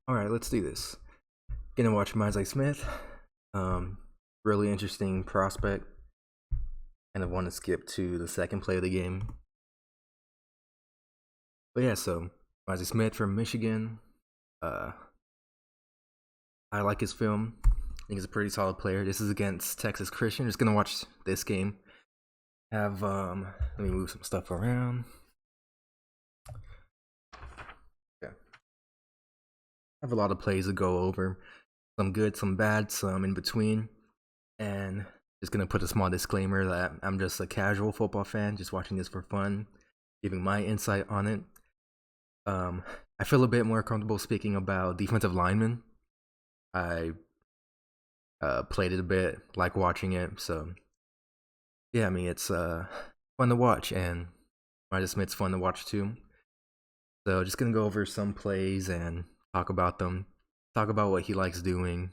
All right, let's do this. Gonna watch Mazi Smith. Really interesting prospect. Kind of want to skip to the second play of the game. But yeah, so Mazi Smith from Michigan. Uh, I like his film. I think he's a pretty solid player. This is against Texas Christian. Just gonna watch this game. Have let me move some stuff around. Yeah, have a lot of plays to go over. Some good, some bad, some in between. And just gonna put a small disclaimer that I'm just a casual football fan, just watching this for fun, giving my insight on it. Um, I feel a bit more comfortable speaking about defensive linemen. I played it a bit, like watching it, so yeah, I mean it's fun to watch, and Mazi Smith's fun to watch too. So just gonna go over some plays and talk about them, talk about what he likes doing,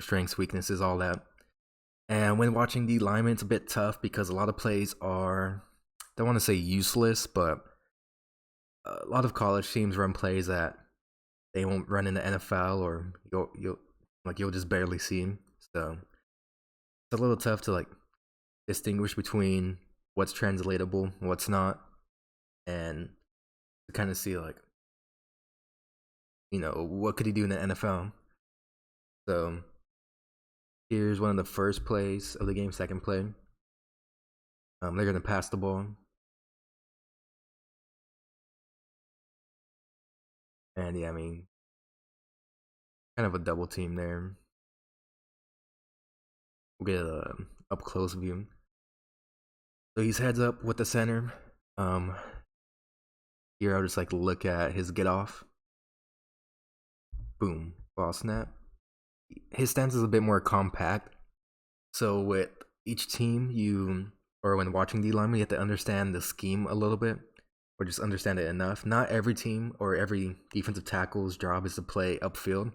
strengths, weaknesses, all that. And when watching the linemen, it's a bit tough because a lot of plays are, I don't want to say useless, but a lot of college teams run plays that they won't run in the NFL, or you'll just barely see them. So it's a little tough to like distinguish between what's translatable and what's not, and to kind of see like what could he do in the NFL. So here's one of the first plays of the game, second play. They're gonna pass the ball, and yeah, I mean kind of a double team there. We'll get a up close view. So he's heads up with the center. Um, Here I'll just like look at his get off. Boom, ball snap. His stance is a bit more compact. So with each team, or when watching D lineman, you have to understand the scheme a little bit, or just understand it enough. Not every team or every defensive tackle's job is to play upfield.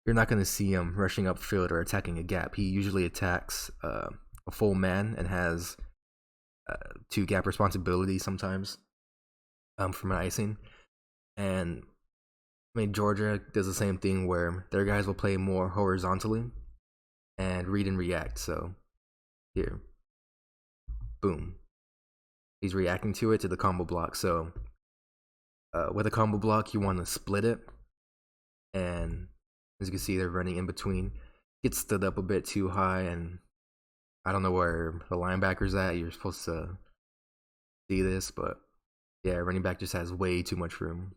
You're not going to see him rushing upfield or attacking a gap. He usually attacks a full man and has two gap responsibilities sometimes from an icing. And I mean, Georgia does the same thing where their guys will play more horizontally and read and react. So here, boom, he's reacting to the combo block. So with a combo block, you want to split it, and as you can see, they're running in between. Gets stood up a bit too high, and I don't know where the linebacker's at. You're supposed to see this, but yeah, running back just has way too much room.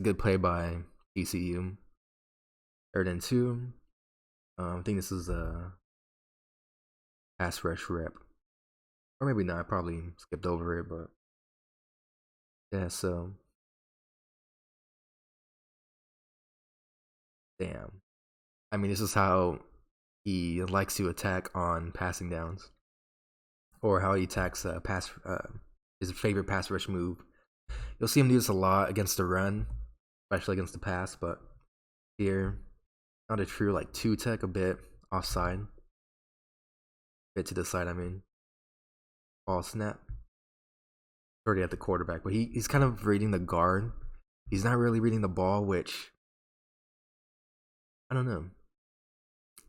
Good play by TCU. 3rd and 2. I think this is a pass rush rep, or maybe not. I probably skipped over it, but yeah. So damn. I mean, this is how he likes to attack on passing downs, or how he attacks his favorite pass rush move. You'll see him do this a lot against the run, especially against the pass. But here, not a true like two tech, a bit offside, bit to the side. I mean, ball snap. Already at the quarterback, but he's kind of reading the guard. He's not really reading the ball, which I don't know.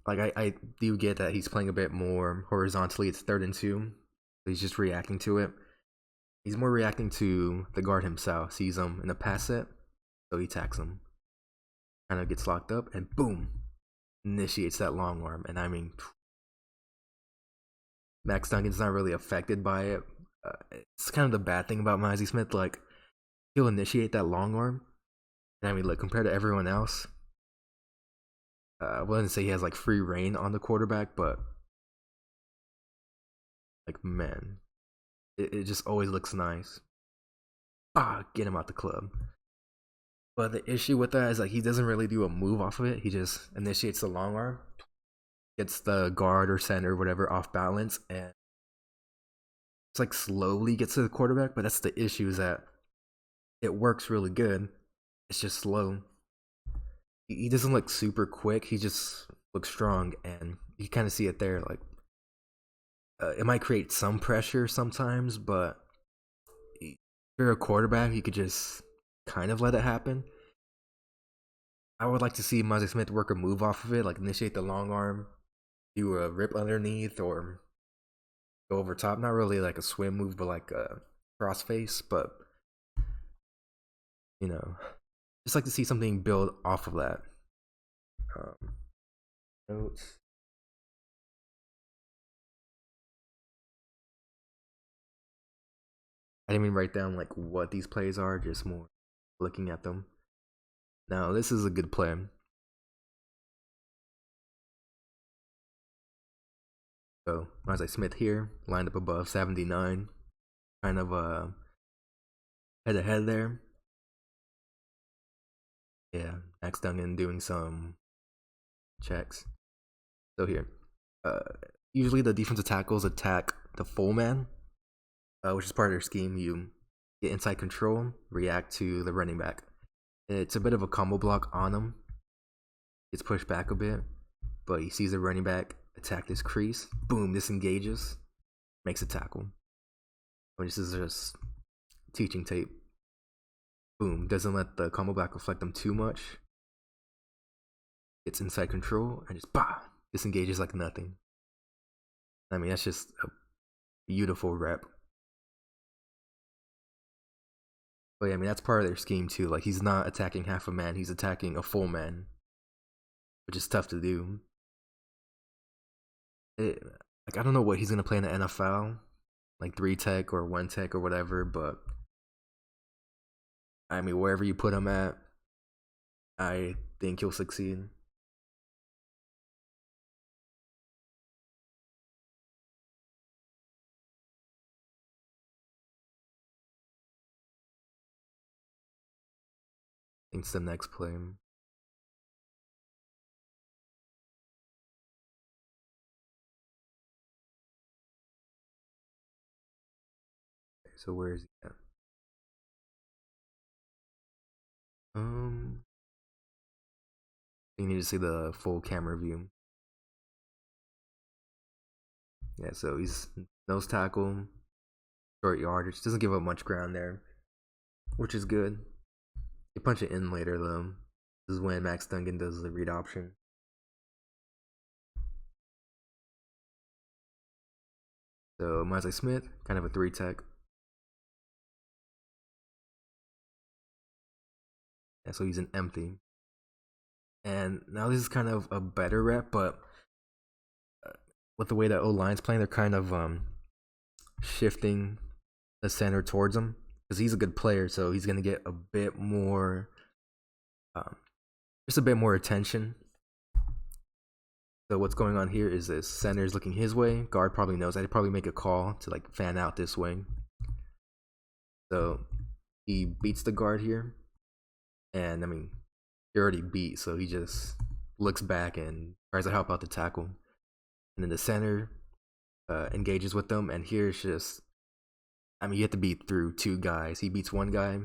Like I do get that he's playing a bit more horizontally. It's 3rd and 2. He's just reacting to it. He's more reacting to the guard himself. Sees him in a pass set, so he attacks him. Kind of gets locked up, and boom, initiates that long arm. And I mean, Max Duncan's not really affected by it. It's kind of the bad thing about Mazi Smith. Like he'll initiate that long arm, and I mean, look, compared to everyone else, I wouldn't say he has like free reign on the quarterback, but like man, it just always looks nice. Get him out the club. But the issue with that is like he doesn't really do a move off of it. He just initiates the long arm, gets the guard or center, whatever, off balance, and it's like slowly gets to the quarterback. But that's the issue, is that it works really good. It's just slow. He doesn't look super quick. He just looks strong, and you kind of see it there. Like it might create some pressure sometimes, but if you're a quarterback, you could just kind of let it happen. I would like to see Mazi Smith work a move off of it, like initiate the long arm, do a rip underneath, or go over top. Not really like a swim move, but like a crossface. But you know, just like to see something build off of that. Um, Notes. I didn't even write down like what these plays are, just more looking at them. Now this is a good play. So Mazi Smith here, lined up above 79, kind of head to head there. Yeah, Max Duggan doing some checks. So here, uh, usually the defensive tackles attack the full man, which is part of their scheme. You get inside control, react to the running back. It's a bit of a combo block on him. Gets pushed back a bit, but he sees the running back attack this crease. Boom, disengages, makes a tackle. This is just teaching tape. Boom, doesn't let the combo block reflect them too much. Gets inside control and just bah, disengages like nothing. I mean, that's just a beautiful rep. But yeah, I mean, that's part of their scheme too. Like, he's not attacking half a man, he's attacking a full man, which is tough to do. Like, I don't know what he's going to play in the NFL, like 3 tech or 1 tech or whatever, but I mean, wherever you put him at, I think he'll succeed. I think it's the next play. So where is he at? You need to see the full camera view. Yeah, so he's nose tackle, short yardage, doesn't give up much ground there, which is good. You punch it in later though. This is when Max Duggan does the read option. So Mazi Smith, kind of a 3 tech. Yeah, so he's an empty. And now this is kind of a better rep, but with the way that O-line's playing, they're kind of shifting the center towards him because he's a good player, so he's gonna get a bit more, just a bit more attention. So what's going on here is this center is looking his way. Guard probably knows that. He'd probably make a call to like fan out this way. So he beats the guard here, and I mean, he already beat, so he just looks back and tries to help out the tackle. And then the center engages with them, and here's just, I mean, you have to beat through 2 guys. He beats 1 guy,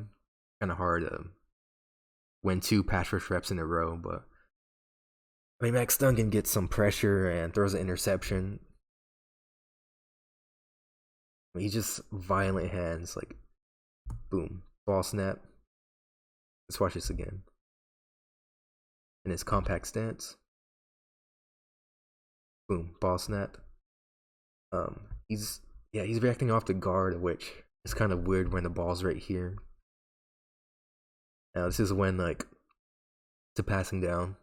kind of hard to win 2 pass rush reps in a row, but I mean, Max Duggan gets some pressure and throws an interception. I mean, he's just violent hands, like boom, ball snap. Let's watch this again. In his compact stance, boom, ball snap. He's reacting off the guard, which is kind of weird when the ball's right here. Now this is when like to passing down,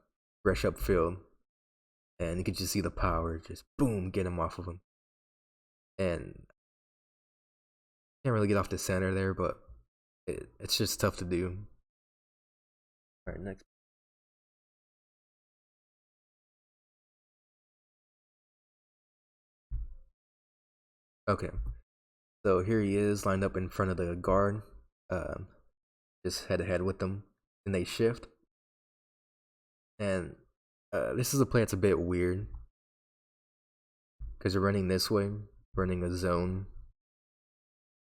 rush upfield, and you can just see the power, just boom, get him off of him. And can't really get off the center there, but it's just tough to do. All right, next. Okay, so here he is lined up in front of the guard, just head to head with them, and they shift. And this is a play that's a bit weird because you're running this way, running a zone.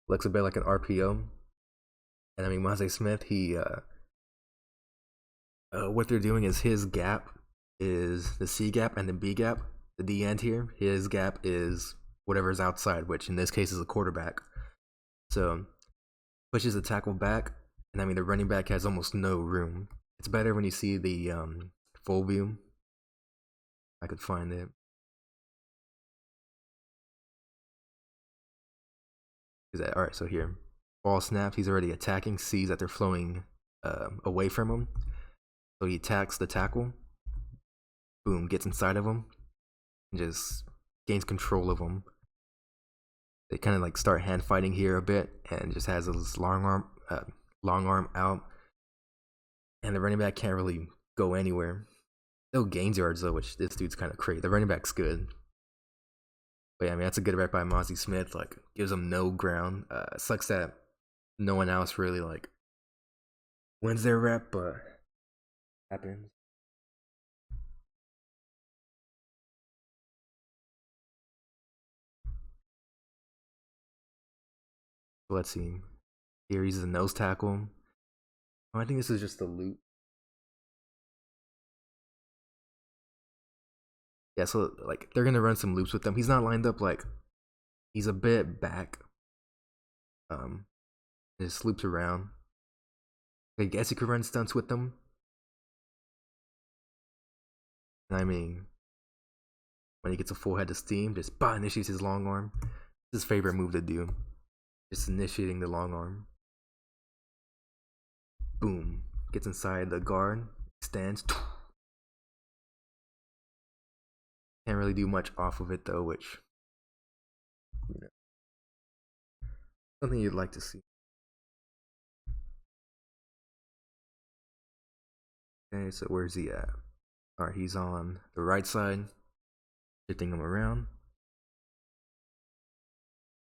Looks a bit like an RPO. And I mean, Mazi Smith, he what they're doing is his gap is the C gap and the B gap. The D end here, his gap is whatever's outside, which in this case is a quarterback. So pushes the tackle back, and I mean the running back has almost no room. It's better when you see the full view. I could find it. Is that all right? So here, ball snaps. He's already attacking. Sees that they're flowing away from him, so he attacks the tackle. Boom, gets inside of him and just gains control of him. They kind of like start hand fighting here a bit, and just has his long arm out, and the running back can't really go anywhere. No gains yards though, which this dude's kind of crazy. The running back's good. But yeah, I mean, that's a good rep by Mazi Smith. Like, gives him no ground. Sucks that no one else really like wins their rep, but happens. So let's see. Here he's a nose tackle. Oh, I think this is just a loop. Yeah, so like they're gonna run some loops with them. He's not lined up like he's a bit back. Just loops around. I guess you could run stunts with them. I mean, when he gets a full head of steam, just initiates his long arm. It's his favorite move to do. Just initiating the long arm. Boom. Gets inside the guard. Stands. Can't really do much off of it though, which, you know, something you'd like to see. Okay, so where's he at? Alright, he's on the right side. Shifting him around.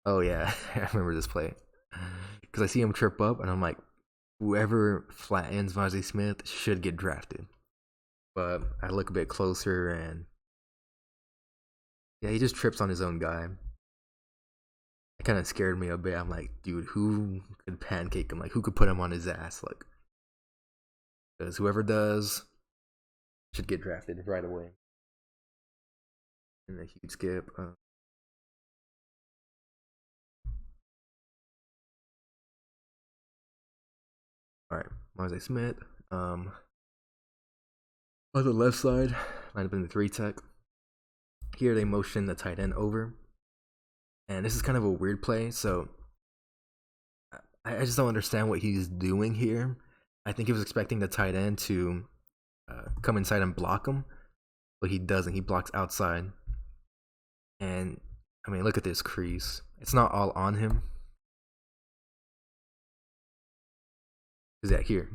Oh yeah, I remember this play. Because I see him trip up, and I'm like, whoever flattens Mazi Smith should get drafted. But I look a bit closer, and yeah, he just trips on his own guy. It kind of scared me a bit. I'm like, dude, who could pancake him? Like, who could put him on his ass? Like, because whoever does should get drafted right away. And a huge skip. All right, Mazi Smith. On the left side, line up in the 3 tech. Here they motion the tight end over, and this is kind of a weird play. So I just don't understand what he's doing here. I think he was expecting the tight end to come inside and block him, but he doesn't. He blocks outside, and I mean, look at this crease. It's not all on him. Is that here?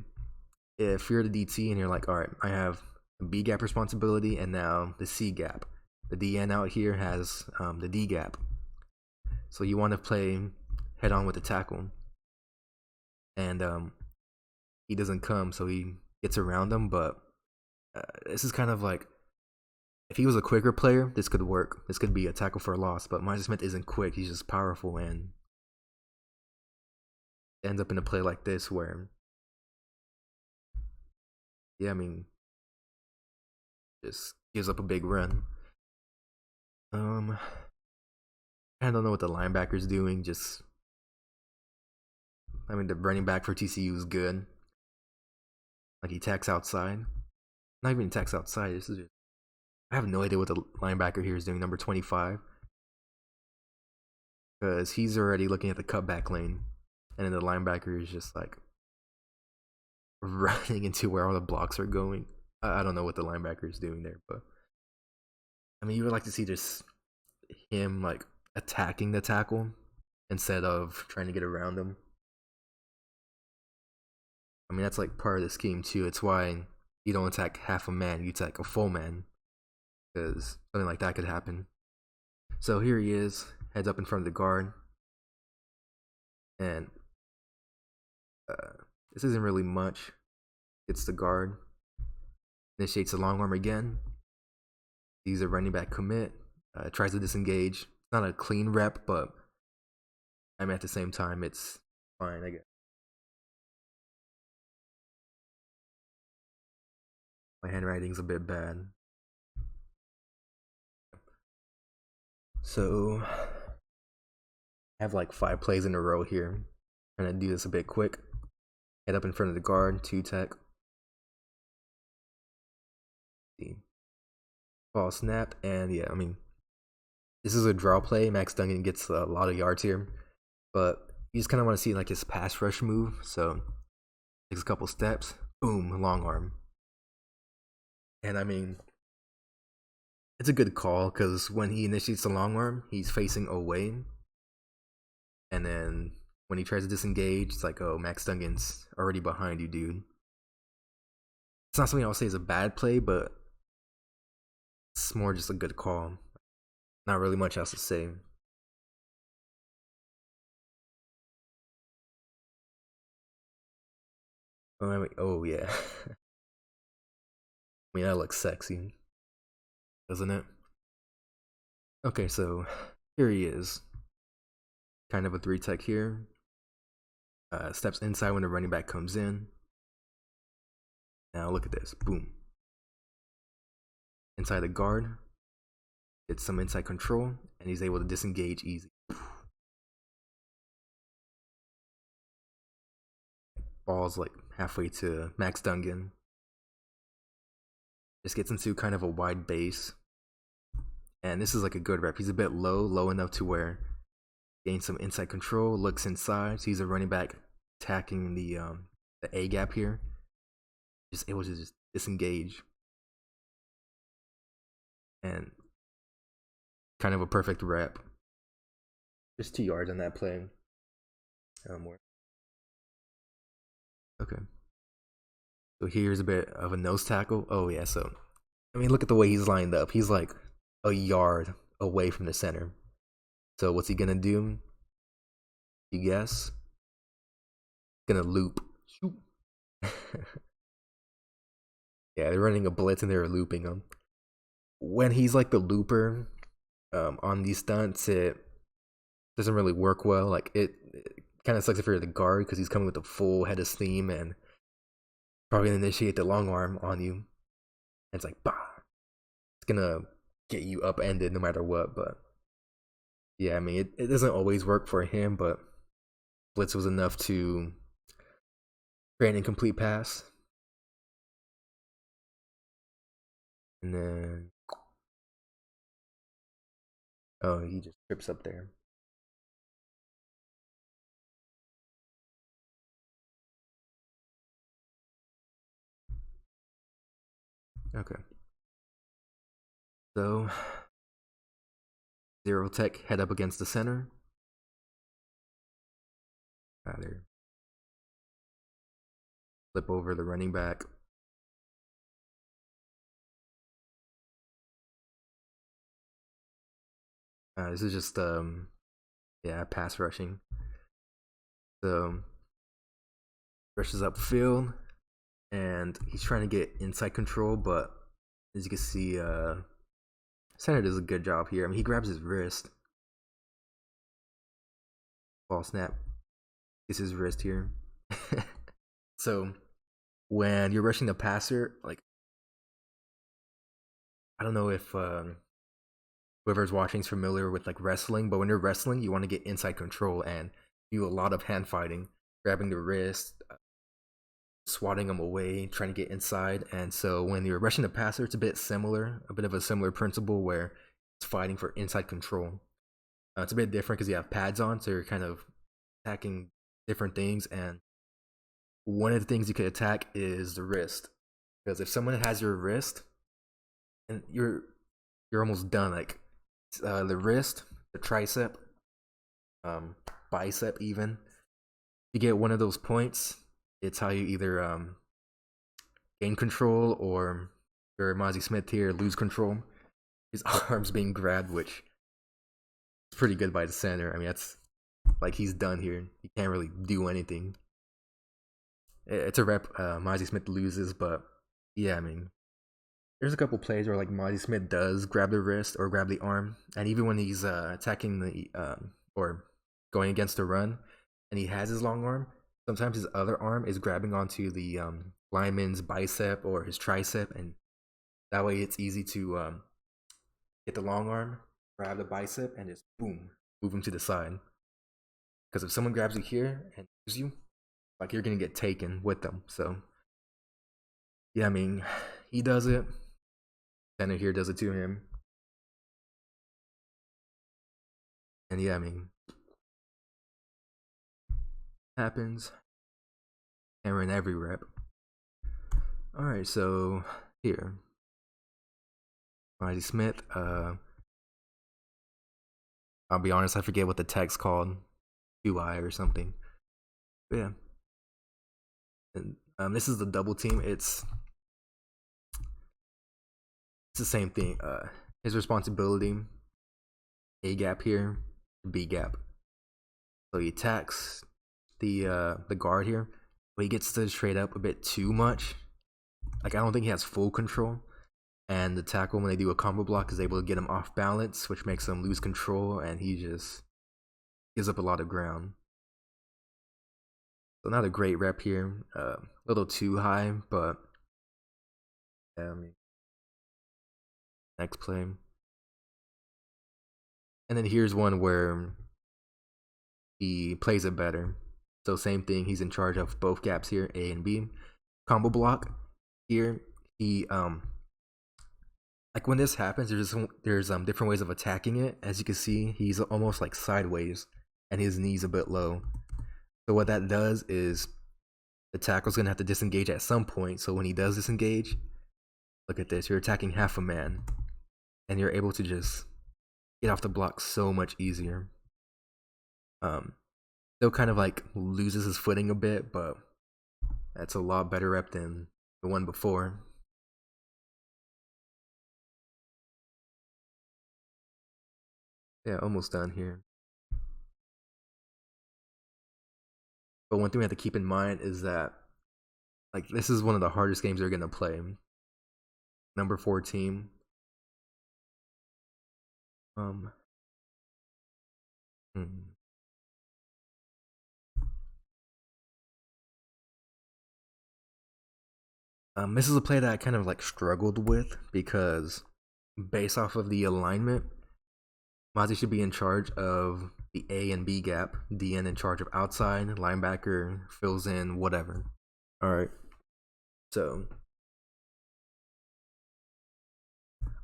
If you're the DT and you're like, all right, I have the B gap responsibility and now the C gap. The DN out here has the D gap. So you want to play head on with the tackle. And he doesn't come, so he gets around him. But this is kind of like, if he was a quicker player, this could work. This could be a tackle for a loss. But Mazi Smith isn't quick. He's just powerful, and it ends up in a play like this where, yeah, I mean, just gives up a big run. I don't know what the linebacker's doing. Just, I mean, the running back for TCU is good. Like, he tacks outside. Not even tacks outside. This is just, I have no idea what the linebacker here is doing, number 25. Because he's already looking at the cutback lane. And then the linebacker is just like running into where all the blocks are going. I don't know what the linebacker is doing there, but I mean, you would like to see just him like attacking the tackle instead of trying to get around him. I mean, that's like part of the scheme too. It's why you don't attack half a man, you attack a full man, because something like that could happen. So here he is, heads up in front of the guard, and this isn't really much. It's the guard, initiates the long arm again. Sees a running back commit, tries to disengage. It's not a clean rep, but I mean, at the same time, it's fine, I guess. My handwriting's a bit bad. So I have like 5 plays in a row here. Trying to do this a bit quick. Head up in front of the guard, 2 tech. Ball snap, and yeah, I mean, this is a draw play. Max Duggan gets a lot of yards here, but you just kind of want to see like his pass rush move. So takes a couple steps, boom, long arm, and I mean, it's a good call because when he initiates the long arm, he's facing away, and then when he tries to disengage, it's like, oh, Max Duggan's already behind you, dude. It's not something I'll say is a bad play, but it's more just a good call. Not really much else to say. Oh yeah. I mean, that looks sexy, doesn't it? Okay, so here he is. Kind of a 3-tech here. Steps inside when the running back comes in. Now look at this. Boom. Inside the guard. Gets some inside control, and he's able to disengage easy. Ball's like halfway to Max Duggan. Just gets into kind of a wide base. And this is like a good rep. He's a bit low enough to where gains some inside control, looks inside. So he's a running back attacking the A gap here. Just able to just disengage. And kind of a perfect rep. Just 2 yards on that play. Okay. So here's a bit of a nose tackle. Oh yeah, so I mean, look at the way he's lined up. He's like a yard away from the center. So what's he gonna do? You guess? Gonna loop. Shoot. Yeah, they're running a blitz and they're looping him. When he's like the looper on these stunts, it doesn't really work well. Like it kind of sucks if you're the guard because he's coming with a full head of steam and probably gonna initiate the long arm on you. And it's like, bah. It's gonna get you upended no matter what. But yeah, I mean, it doesn't always work for him, but blitz was enough to create an incomplete pass. And then, oh, he just trips up there. Okay. So, 0-tech head up against the center. Either flip over the running back. This is just yeah, pass rushing. So rushes upfield, and he's trying to get inside control, but as you can see, center does a good job here. I mean, he grabs his wrist. Ball snap. Gets his wrist here. So when you're rushing the passer, like, I don't know if whoever's watching is familiar with like wrestling, but when you're wrestling, you want to get inside control and do a lot of hand fighting, grabbing the wrist, swatting them away, trying to get inside. And so when you're rushing the passer, it's a bit similar, a bit of a similar principle where it's fighting for inside control. It's a bit different because you have pads on, so you're kind of attacking different things. And one of the things you could attack is the wrist, because if someone has your wrist, and you're almost done. Like the wrist, the tricep, bicep, even. You get one of those points, it's how you either gain control or your Mazi Smith here lose control. His arms being grabbed, which is pretty good by the center. I mean, that's like he's done here. He can't really do anything. It's a rep. Mazi Smith loses, but yeah, I mean, there's a couple plays where like Mazi Smith does grab the wrist or grab the arm, and even when he's attacking the or going against the run, and he has his long arm, sometimes his other arm is grabbing onto the lineman's bicep or his tricep, and that way it's easy to get the long arm, grab the bicep, and just boom, move him to the side. Because if someone grabs you here and moves you, like you're gonna get taken with them. So yeah, I mean, he does it. Center here does it to him. And yeah, I mean, happens. And we're in every rep. Alright, so here. Mazi Smith, I'll be honest, I forget what the text called. UI or something. But yeah. And this is the double team. It's the same thing. His responsibility, A gap here, B gap. So he attacks the guard here, but he gets to trade up a bit too much. Like I don't think he has full control. And the tackle, when they do a combo block, is able to get him off balance, which makes him lose control, and he just gives up a lot of ground. So not a great rep here. A little too high, but yeah, I mean, next play. And then here's one where he plays it better. So same thing, he's in charge of both gaps here, A and B. Combo block here, he like when this happens, there's different ways of attacking it. As you can see, he's almost like sideways, and his knee's a bit low. So what that does is the tackle's gonna have to disengage at some point. So when he does disengage, look at this, you're attacking half a man, and you're able to just get off the block so much easier. Still kind of like loses his footing a bit, but that's a lot better rep than the one before. Yeah, almost done here. But one thing we have to keep in mind is that like this is one of the hardest games they're gonna play. Number 4 team. This is a play that I kind of like struggled with because based off of the alignment, Mazi should be in charge of the A and B gap, DN in charge of outside, linebacker fills in whatever. Alright, so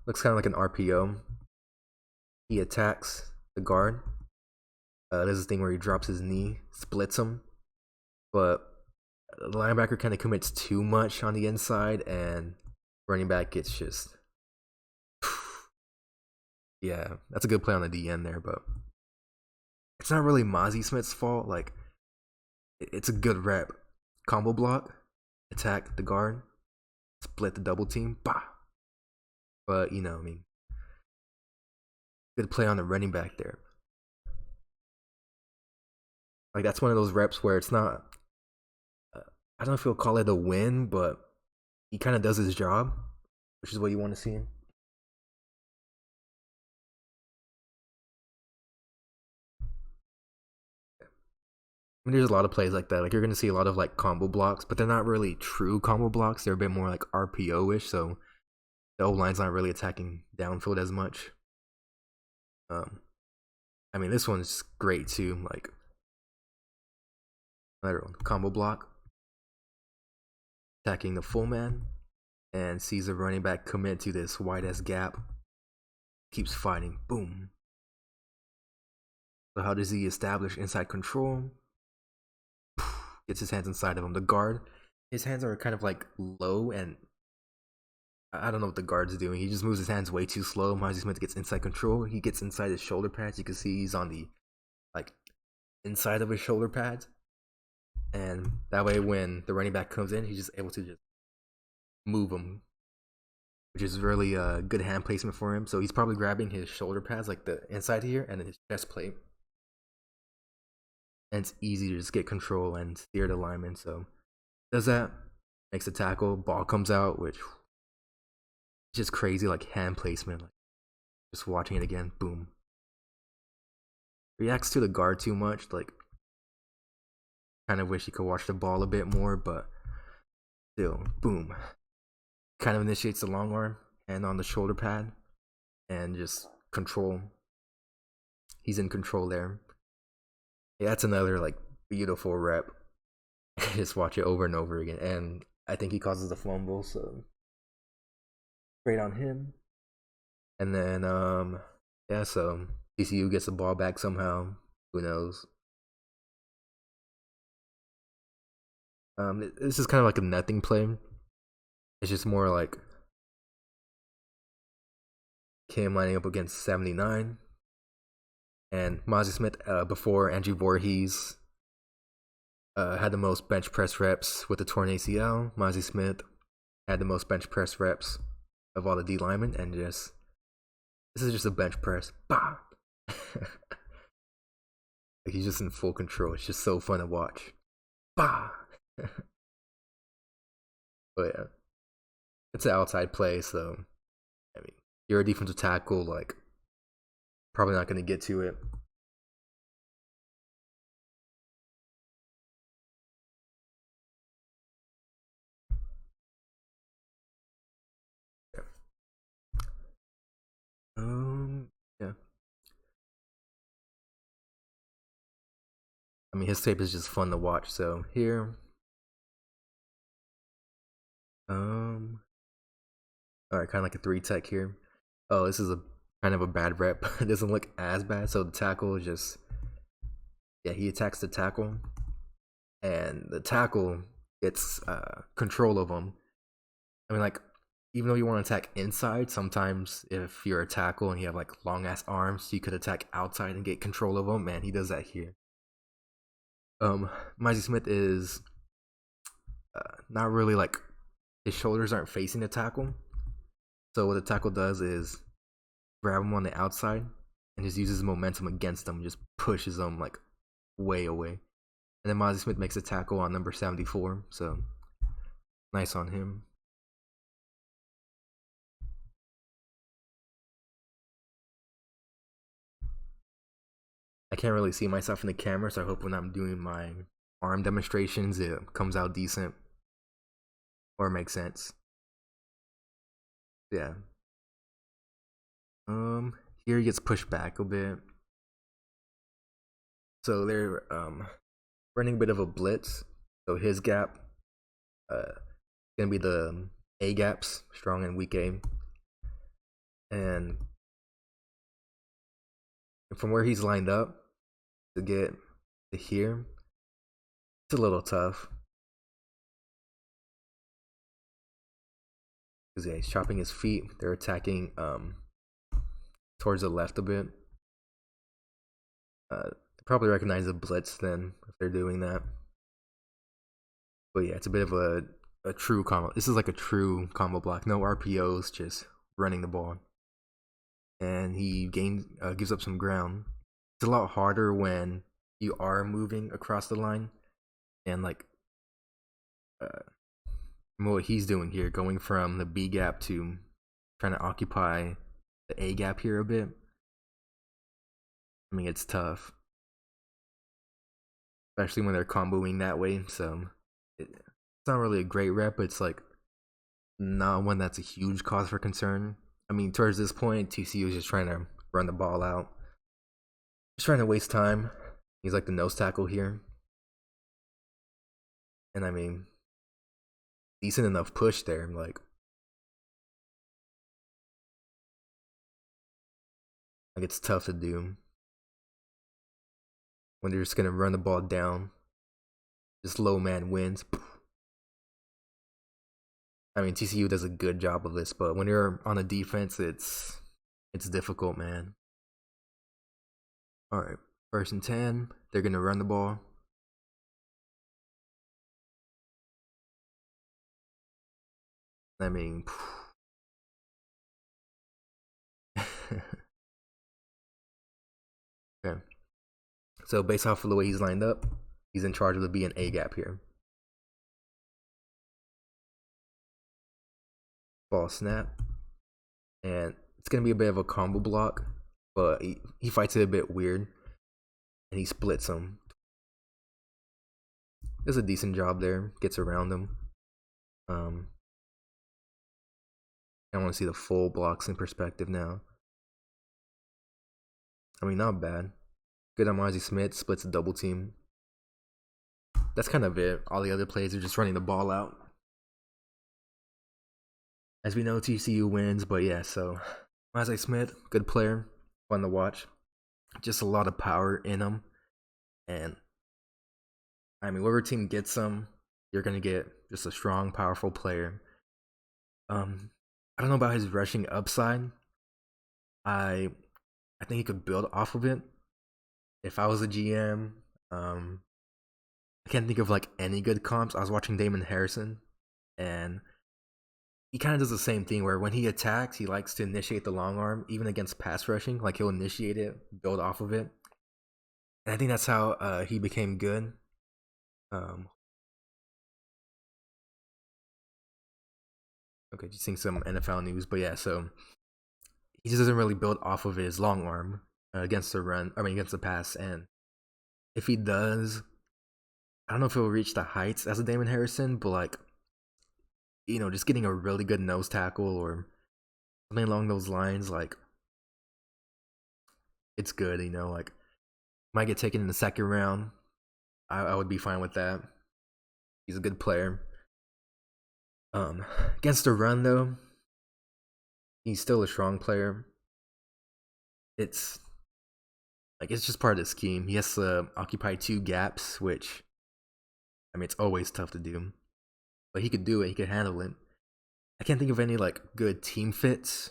looks kind of like an RPO. He attacks the guard. There's this thing where he drops his knee, splits him, but the linebacker kind of commits too much on the inside, and running back gets just yeah, that's a good play on the DN there, but it's not really Mazi Smith's fault. Like it's a good rep. Combo block, attack the guard, split the double team, bah. But you know, I mean, good play on the running back there. Like that's one of those reps where it's not. I don't know if you'll call it a win, but he kind of does his job, which is what you want to see. I mean, there's a lot of plays like that. Like you're gonna see a lot of like combo blocks, but they're not really true combo blocks. They're a bit more like RPO-ish, so the O-line's not really attacking downfield as much. I mean, this one's great too. Like, I don't know, combo block, attacking the full man, and sees the running back commit to this wide ass gap. Keeps fighting. Boom. So how does he establish inside control? Gets his hands inside of him. The guard, his hands are kind of like low, and I don't know what the guard's doing. He just moves his hands way too slow. Mazi Smith gets inside control. He gets inside his shoulder pads. You can see he's on the like inside of his shoulder pads, and that way when the running back comes in, he's just able to just move him, which is really a good hand placement for him. So he's probably grabbing his shoulder pads, like the inside here, and then his chest plate. And it's easy to just get control and steer the lineman. So does that, makes a tackle, ball comes out, which is just crazy, like hand placement. Like just watching it again, boom. Reacts to the guard too much, like kind of wish he could watch the ball a bit more, but still, boom. Kind of initiates the long arm, hand on the shoulder pad, and just control. He's in control there. Yeah, that's another like beautiful rep. Just watch it over and over again, and I think he causes the fumble, so great on him. And then yeah, so TCU gets the ball back somehow. Who knows? This is kind of like a nothing play. It's just more like Cam lining up against 79 and Mazi Smith before Andrew Voorhees had the most bench press reps with the torn ACL. Mazi Smith had the most bench press reps of all the D linemen, and just this is just a bench press. Bah! Like he's just in full control. It's just so fun to watch. Bah! But yeah, it's an outside play, so I mean, you're a defensive tackle, like probably not going to get to it. Yeah. Yeah. I mean, his tape is just fun to watch. So here, all right, kind of like a 3 tech here. Oh, this is a kind of a bad rep. It doesn't look as bad. So the tackle is just, yeah, he attacks the tackle, and the tackle gets control of him. I mean, like, even though you want to attack inside, sometimes if you're a tackle and you have like long ass arms, you could attack outside and get control of him. Man, he does that here. Mazi Smith is not really like, his shoulders aren't facing the tackle. So what the tackle does is grab him on the outside and just uses momentum against him, just pushes him like way away. And then Mazi Smith makes a tackle on number 74, so nice on him. I can't really see myself in the camera, so I hope when I'm doing my arm demonstrations it comes out decent or makes sense. Yeah. Here he gets pushed back a bit. So they're running a bit of a blitz. So his gap gonna be the A gaps, strong and weak A. And from where he's lined up to get to here, it's a little tough. Because yeah, he's chopping his feet. They're attacking towards the left a bit. Probably recognize a blitz then if they're doing that. But yeah, it's a bit of a true combo. This is like a true combo block. No RPOs, just running the ball. And he gives up some ground. It's a lot harder when you are moving across the line, and like what he's doing here, going from the B gap to trying to occupy the A gap here a bit. I mean, it's tough, especially when they're comboing that way. So it's not really a great rep, but it's like not one that's a huge cause for concern. I mean, towards this point, TCU is just trying to run the ball out, just trying to waste time. He's like the nose tackle here, and I mean, decent enough push there. Like it's tough to do when they're just gonna run the ball down. Just low man wins. I mean, TCU does a good job of this, but when you're on a defense, it's difficult, man. All right, 1st and 10. They're gonna run the ball. I mean, okay. So based off of the way he's lined up, he's in charge of the B and A gap here. Ball snap, and it's gonna be a bit of a combo block, but he fights it a bit weird, and he splits him. Does a decent job there. Gets around him. I want to see the full blocks in perspective now. I mean, not bad. Good on Mazi Smith. Splits a double team. That's kind of it. All the other plays are just running the ball out. As we know, TCU wins, but yeah, so Mazi Smith, good player, fun to watch. Just a lot of power in him, and I mean, whatever team gets him, you're gonna get just a strong, powerful player. I don't know about his rushing upside. I I think he could build off of it. If I was a GM, I can't think of like any good comps. I was watching Damon Harrison, and he kind of does the same thing where when he attacks, he likes to initiate the long arm, even against pass rushing. Like he'll initiate it, build off of it, and I think that's how he became good. Um, okay, just seeing some NFL news, but yeah, so he just doesn't really build off of his long arm against the run. I mean, against the pass, and if he does, I don't know if he'll reach the heights as a Damon Harrison, but like just getting a really good nose tackle or something along those lines, like it's good. Like might get taken in the second round. I would be fine with that. He's a good player. Um, Against the run though, he's still a strong player. It's it's just part of the scheme. He has to occupy two gaps, which I mean it's always tough to do, but he could do it. He could handle it. I can't think of any like good team fits.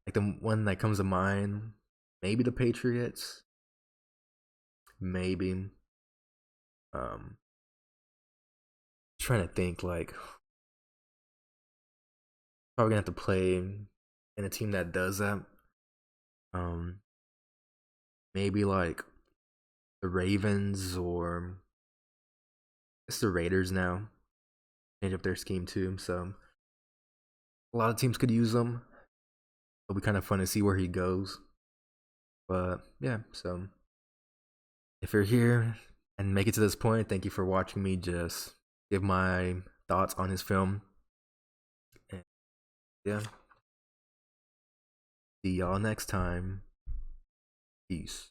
Like the one that comes to mind, maybe the Patriots, maybe. Um, Trying to think like probably gonna have to play in a team that does that. Um, Maybe like the Ravens or it's the Raiders now. Change up their scheme too, so a lot of teams could use them. It'll be kind of fun to see where he goes. But yeah, so if you're here and make it to this point, thank you for watching me just give my thoughts on his film. And yeah, see y'all next time. Peace.